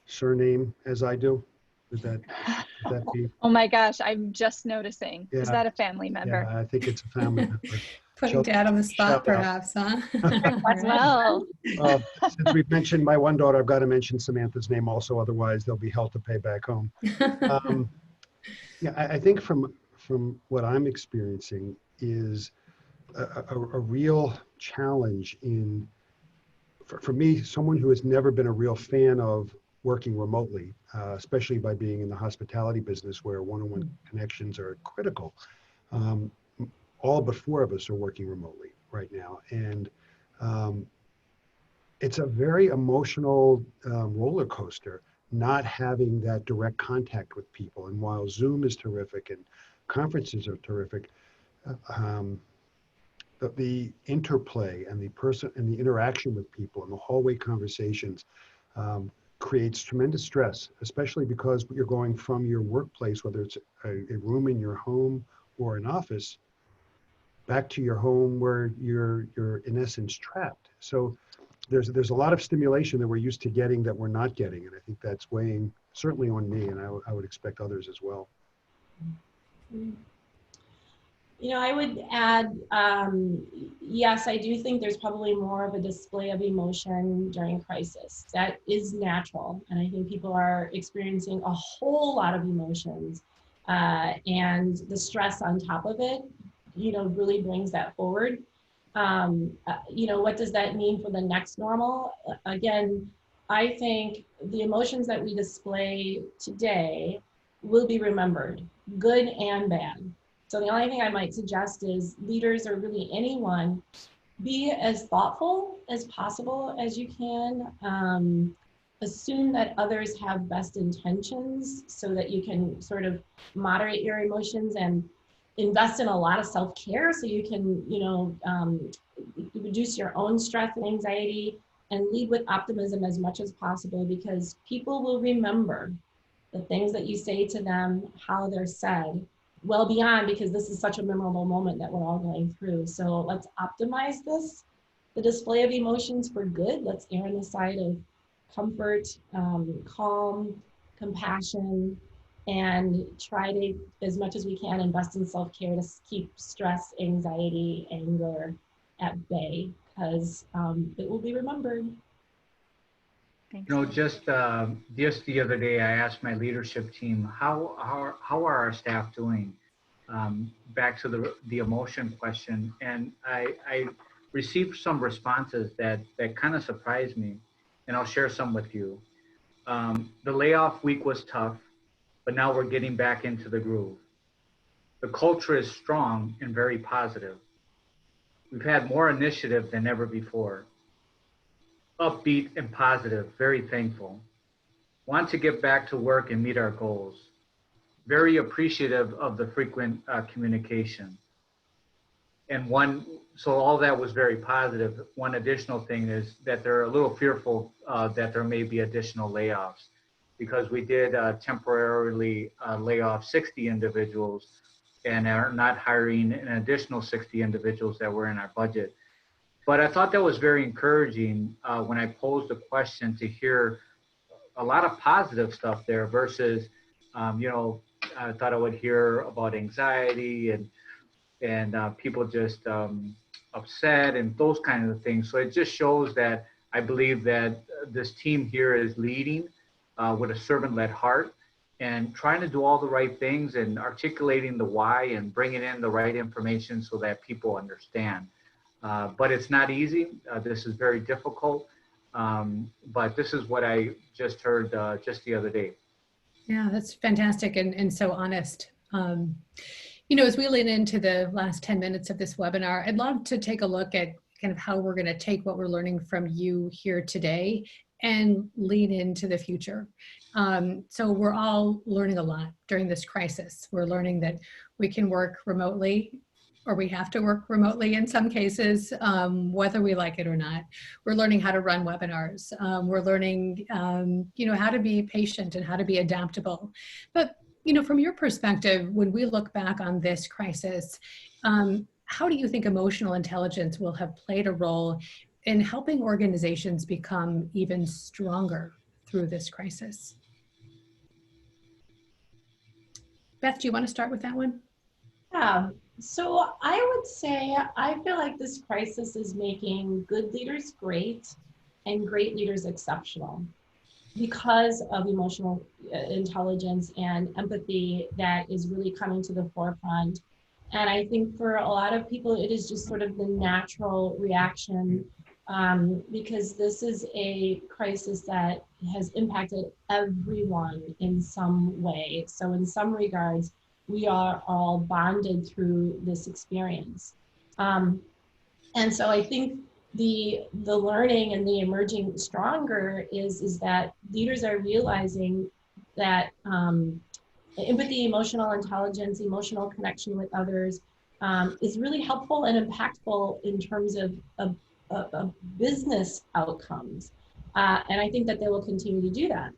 surname as I do? Would that be? Oh my gosh, I'm just noticing. Yeah. Is that a family member? Yeah, I think it's a family member. Putting Dad on the spot, perhaps, huh? Well. Since we've mentioned my one daughter, I've got to mention Samantha's name also, otherwise there'll be hell to pay back home. Yeah, I think from what I'm experiencing is a real challenge for me, someone who has never been a real fan of working remotely, especially by being in the hospitality business where one-on-one connections are critical. All but 4 of us are working remotely right now. And it's a very emotional roller coaster, not having that direct contact with people. And while Zoom is terrific and conferences are terrific, the interplay and the person and the interaction with people and the hallway conversations creates tremendous stress, especially because you're going from your workplace, whether it's a room in your home or an office, back to your home where you're in essence trapped. So there's a lot of stimulation that we're used to getting that we're not getting, and I think that's weighing certainly on me, and I would expect others as well. You know, I would add, yes, I do think there's probably more of a display of emotion during crisis. That is natural. And I think people are experiencing a whole lot of emotions. And the stress on top of it, you know, really brings that forward. You know, what does that mean for the next normal? Again, I think the emotions that we display today will be remembered, good and bad. So the only thing I might suggest is leaders, or really anyone, be as thoughtful as possible as you can. Assume that others have best intentions so that you can sort of moderate your emotions, and invest in a lot of self-care so you can, you know, reduce your own stress and anxiety, and lead with optimism as much as possible, because people will remember the things that you say to them, how they're said, well beyond, because this is such a memorable moment that we're all going through. So let's optimize this, the display of emotions, for good. Let's err on the side of comfort, calm, compassion, and try to, as much as we can, invest in self-care to keep stress, anxiety, anger at bay, because it will be remembered. Thanks. You know, just the other day, I asked my leadership team, how are our staff doing? Back to the emotion question, and I received some responses that kind of surprised me, and I'll share some with you. The layoff week was tough, but now we're getting back into the groove. The culture is strong and very positive. We've had more initiative than ever before. Upbeat and positive, very thankful. Want to get back to work and meet our goals. Very appreciative of the frequent communication. And so all that was very positive. One additional thing is that they're a little fearful that there may be additional layoffs, because we did temporarily lay off 60 individuals and are not hiring an additional 60 individuals that were in our budget. But I thought that was very encouraging when I posed the question, to hear a lot of positive stuff there versus, you know, I thought I would hear about anxiety and people just upset and those kinds of things. So it just shows that I believe that this team here is leading with a servant-led heart, and trying to do all the right things and articulating the why and bringing in the right information so that people understand. But it's not easy. This is very difficult. But this is what I just heard just the other day. Yeah, that's fantastic and so honest. You know, as we lean into the last 10 minutes of this webinar, I'd love to take a look at kind of how we're going to take what we're learning from you here today and lean into the future. So we're all learning a lot during this crisis. We're learning that we can work remotely, or we have to work remotely in some cases, whether we like it or not. We're learning how to run webinars. We're learning, you know, how to be patient and how to be adaptable. But, you know, from your perspective, when we look back on this crisis, how do you think emotional intelligence will have played a role in helping organizations become even stronger through this crisis? Beth, do you want to start with that one? Yeah, so I would say I feel like this crisis is making good leaders great and great leaders exceptional, because of emotional intelligence and empathy that is really coming to the forefront. And I think for a lot of people, it is just sort of the natural reaction, because this is a crisis that has impacted everyone in some way. So in some regards, we are all bonded through this experience. And so I think the learning and the emerging stronger is that leaders are realizing that empathy, emotional intelligence, emotional connection with others is really helpful and impactful in terms of business outcomes. And I think that they will continue to do that.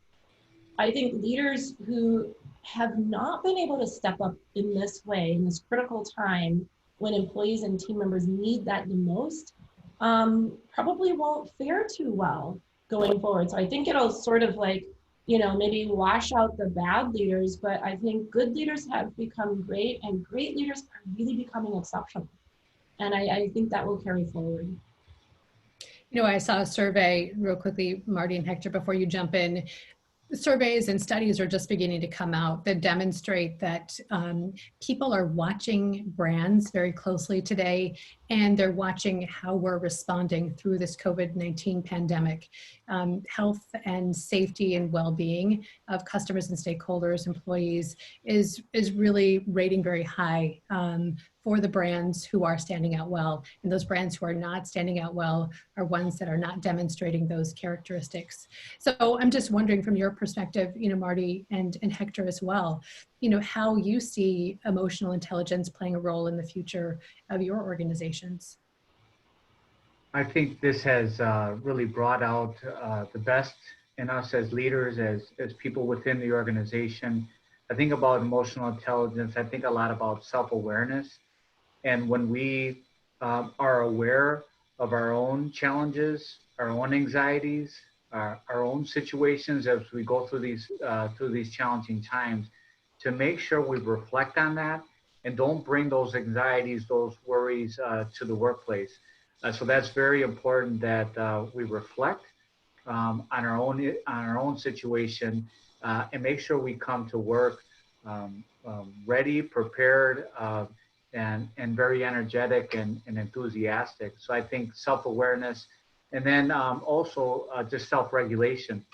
I think leaders who have not been able to step up in this way, in this critical time when employees and team members need that the most, probably won't fare too well going forward. So I think it'll sort of like, maybe wash out the bad leaders, but I think good leaders have become great, and great leaders are really becoming exceptional. And I think that will carry forward. I saw a survey real quickly, Marty and Hector, before you jump in. Surveys and studies are just beginning to come out that demonstrate that people are watching brands very closely today, and they're watching how we're responding through this COVID-19 pandemic. Health and safety and well-being of customers and stakeholders, employees, is really rating very high for the brands who are standing out well. And those brands who are not standing out well are ones that are not demonstrating those characteristics. So I'm just wondering, from your perspective, Marty and Hector as well, how you see emotional intelligence playing a role in the future of your organizations. I think this has really brought out the best in us as leaders, as people within the organization. I think about emotional intelligence. I think a lot about self-awareness. And when we are aware of our own challenges, our own anxieties, our own situations as we go through these challenging times, to make sure we reflect on that and don't bring those anxieties, those worries to the workplace. So that's very important, that we reflect on our own situation and make sure we come to work ready, prepared, and very energetic and enthusiastic. So I think self-awareness, and then also just self-regulation.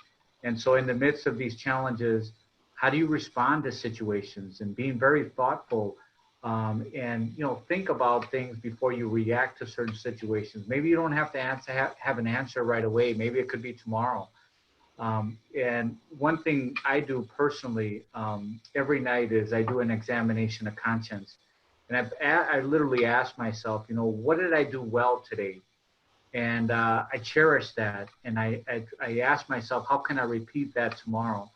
And so in the midst of these challenges, how do you respond to situations, and being very thoughtful and think about things before you react to certain situations. Maybe you don't have to have an answer right away. Maybe it could be tomorrow. And one thing I do personally every night is I do an examination of conscience. And I literally ask myself, what did I do well today? And I cherish that. And I ask myself, how can I repeat that tomorrow?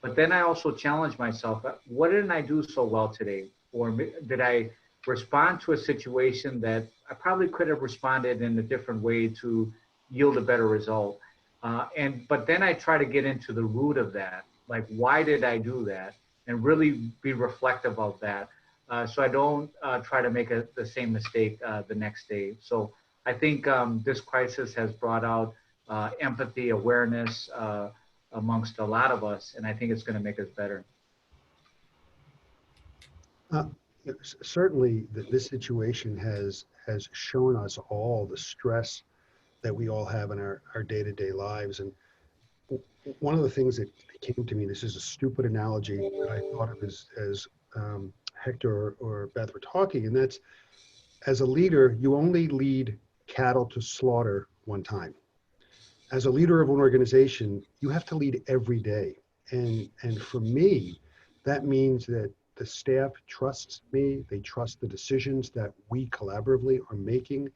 But then I also challenge myself, what didn't I do so well today? Or did I respond to a situation that I probably could have responded in a different way to yield a better result? But then I try to get into the root of that. Like, why did I do that? And really be reflective of that. So I don't try to make the same mistake the next day. So I think this crisis has brought out empathy, awareness amongst a lot of us, and I think it's going to make us better. Certainly, this situation has shown us all the stress that we all have in our day-to-day lives. And one of the things that came to me, this is a stupid analogy that I thought of as Hector or Beth were talking, and that's, as a leader, you only lead cattle to slaughter one time. As a leader of an organization, you have to lead every day. And for me, that means that the staff trusts me, they trust the decisions that we collaboratively are making,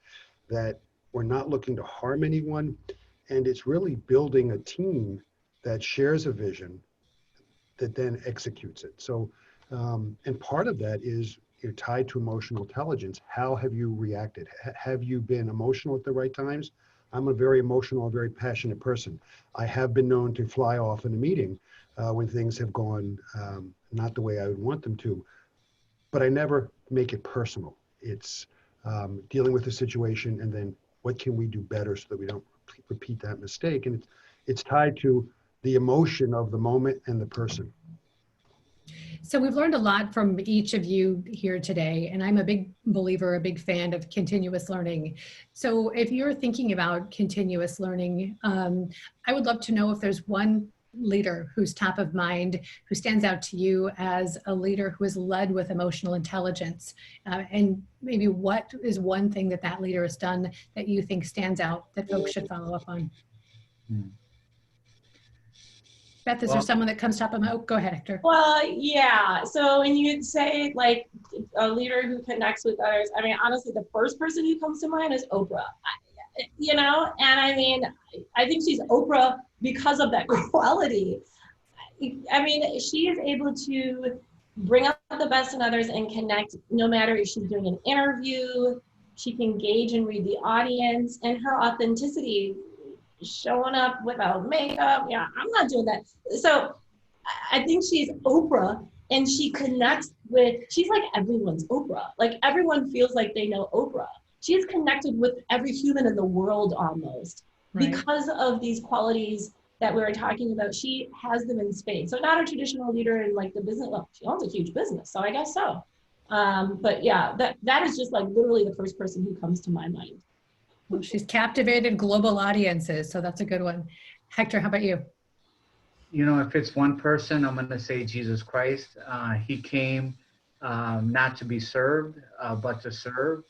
that we're not looking to harm anyone. And it's really building a team that shares a vision that then executes it. So, and part of that is tied to emotional intelligence. How have you reacted? Have you been emotional at the right times? I'm a very emotional, very passionate person. I have been known to fly off in a meeting when things have gone not the way I would want them to, but I never make it personal. It's dealing with the situation and then what can we do better so that we don't repeat that mistake? And it's tied to the emotion of the moment and the person. So we've learned a lot from each of you here today, and I'm a big believer, a big fan of continuous learning. So if you're thinking about continuous learning, I would love to know if there's one leader who's top of mind, who stands out to you as a leader who has led with emotional intelligence, and maybe what is one thing that that leader has done that you think stands out that folks should follow up on? Beth, is there someone that comes top of my, oh, go ahead, Hector. Well, yeah. So when you say like a leader who connects with others, I mean, honestly, the first person who comes to mind is Oprah. You know, and I mean, I think she's Oprah because of that quality. I mean, she is able to bring out the best in others and connect, no matter if she's doing an interview, she can gauge and read the audience, and her authenticity, showing up without makeup. Yeah, I'm not doing that. So I think she's Oprah, and she connects with, she's like everyone's Oprah. Like everyone feels like they know Oprah. She is connected with every human in the world almost, right, because of these qualities that we were talking about. She has them in spades. So not a traditional leader in like the business, well, she owns a huge business, so I guess so. But yeah, that is just like literally the first person who comes to my mind. Well, she's captivated global audiences, so that's a good one. Hector, how about you? You know, if it's one person, I'm going to say Jesus Christ. He came not to be served, but to serve.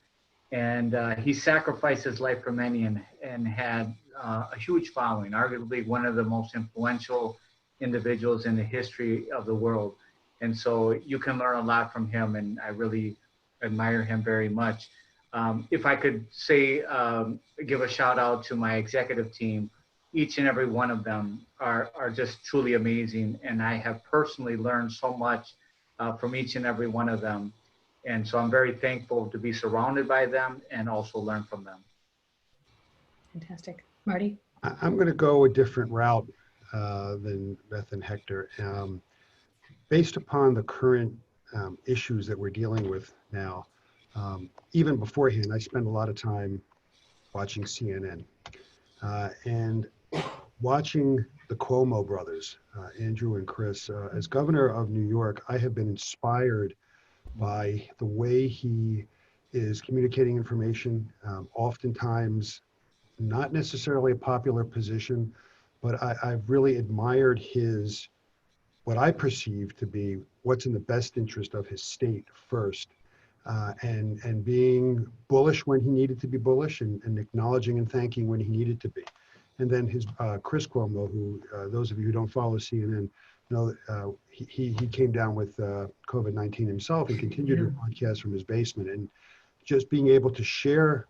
And he sacrificed his life for many and had a huge following, arguably one of the most influential individuals in the history of the world. And so you can learn a lot from him, and I really admire him very much. If I could say, give a shout out to my executive team, each and every one of them are just truly amazing. And I have personally learned so much from each and every one of them. And so I'm very thankful to be surrounded by them and also learn from them. Fantastic. Marty? I'm going to go a different route than Beth and Hector. Based upon the current issues that we're dealing with now, even beforehand, I spent a lot of time watching CNN and watching the Cuomo brothers, Andrew and Chris. As governor of New York, I have been inspired by the way he is communicating information, oftentimes not necessarily a popular position, but I've really admired his, what I perceive to be what's in the best interest of his state first, and being bullish when he needed to be bullish, and acknowledging and thanking when he needed to be. And then his Chris Cuomo, who those of you who don't follow CNN know, he came down with COVID-19 himself and continued to broadcast from his basement. And just being able to share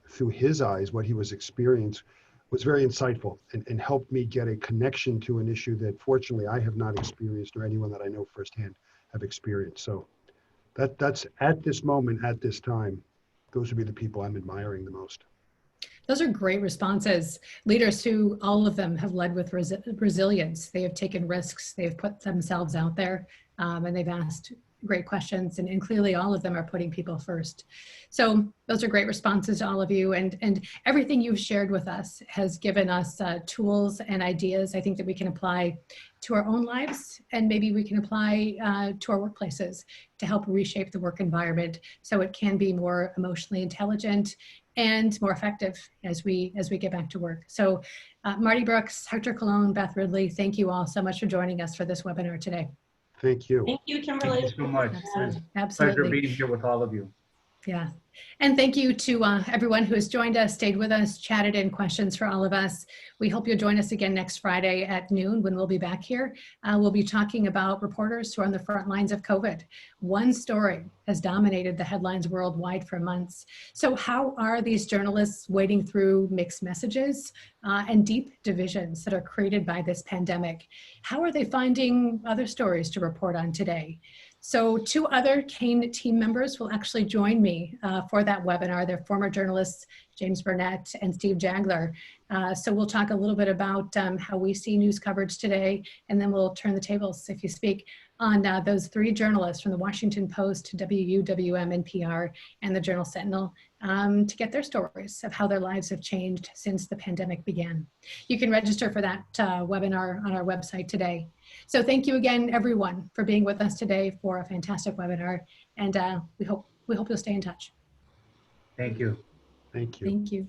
through his eyes what he was experiencing was very insightful, and helped me get a connection to an issue that fortunately I have not experienced, or anyone that I know firsthand have experienced. So that's at this moment, at this time, those would be the people I'm admiring the most. Those are great responses. Leaders who, all of them, have led with resilience. They have taken risks. They've put themselves out there, and they've asked great questions, and clearly all of them are putting people first. So those are great responses to all of you, and everything you've shared with us has given us tools and ideas, I think, that we can apply to our own lives, and maybe we can apply to our workplaces to help reshape the work environment so it can be more emotionally intelligent and more effective as we get back to work. So Marty Brooks, Héctor Colón, Beth Ridley, thank you all so much for joining us for this webinar today. Thank you. Thank you, Kimberly. Thank you so much. Absolutely. Pleasure being here with all of you. Yeah. And thank you to everyone who has joined us, stayed with us, chatted in questions for all of us. We hope you'll join us again next Friday at noon when we'll be back here. We'll be talking about reporters who are on the front lines of COVID. One story has dominated the headlines worldwide for months. So how are these journalists wading through mixed messages and deep divisions that are created by this pandemic? How are they finding other stories to report on today? So 2 other Kane team members will actually join me for that webinar. They're former journalists, James Burnett and Steve Jagler. So we'll talk a little bit about how we see news coverage today, and then we'll turn the tables, if you speak, on those 3 journalists from the Washington Post, WUWM, NPR, and the Journal Sentinel to get their stories of how their lives have changed since the pandemic began. You can register for that webinar on our website today. So thank you again, everyone, for being with us today for a fantastic webinar, and we hope you'll stay in touch. Thank you. Thank you. Thank you.